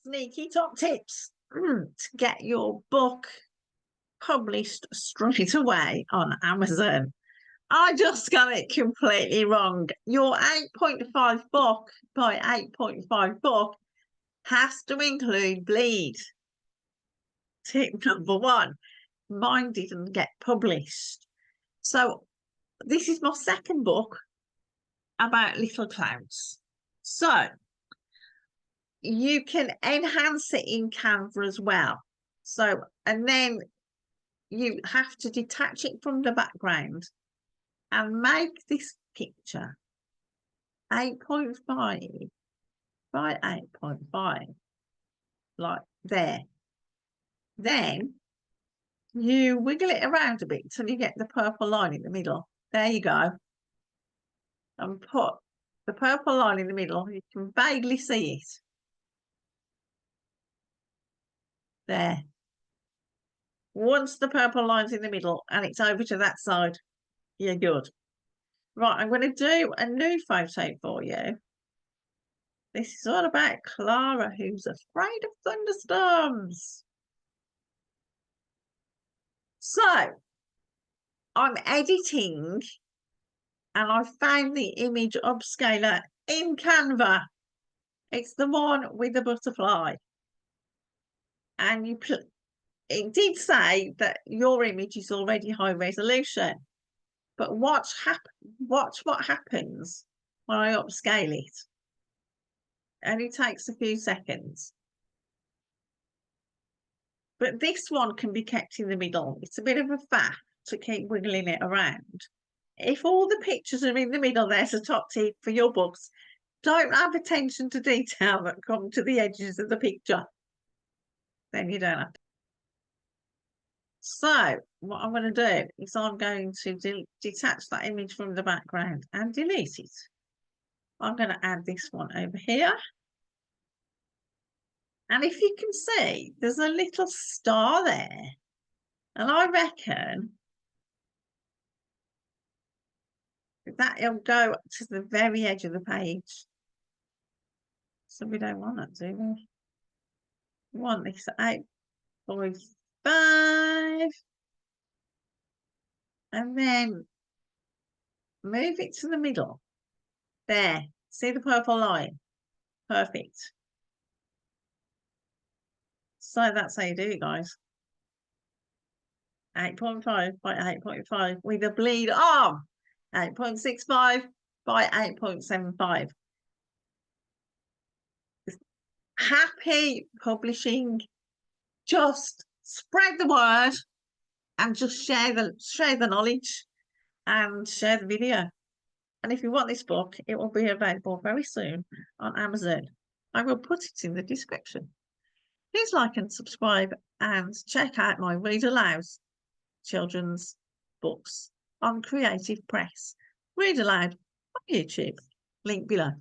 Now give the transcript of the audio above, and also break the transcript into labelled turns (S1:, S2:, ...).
S1: sneaky top tips to get your book published straight away on Amazon. I just got it completely wrong. Your 8.5 book by 8.5 book has to include bleed. Tip number one. Mine didn't get published. So this is my second book about little clouds. So you can enhance it in Canva as well. So, and then you have to detach it from the background and make this picture 8.5 by 8.5, like there. Then you wiggle it around a bit till you get the purple line in the middle. There you go. And put the purple line in the middle. You can vaguely see it. There. Once the purple line's in the middle and it's over to that side, you're good. Right, I'm going to do a new photo for you. This is all about Clara, who's afraid of thunderstorms. So, I'm editing and I found the image upscaler in Canva. It's the one with the butterfly. And it did say that your image is already high resolution. But watch what happens when I upscale it. Only takes a few seconds. But this one can be kept in the middle. It's a bit of a faff to keep wiggling it around. If all the pictures are in the middle, there's a top tip for your books. Don't have attention to detail that come to the edges of the picture. Then you don't have to. So what I'm going to do is I'm going to detach that image from the background and delete it. I'm going to add this one over here. And if you can see, there's a little star there. And I reckon that it'll go to the very edge of the page. So we don't want that, do we? We want this at 8.5. And then move it to the middle. There. See the purple line? Perfect. So that's how you do it, guys. 8.5 by 8.5 with a bleed arm. 8.65 by 8.75. Happy publishing. Just spread the word and just share the knowledge and share the video. And if you want this book, it will be available very soon on Amazon. I will put it in the description. Please like and subscribe and check out my Read Aloud children's books on Creative Press. Read Aloud on YouTube. Link below.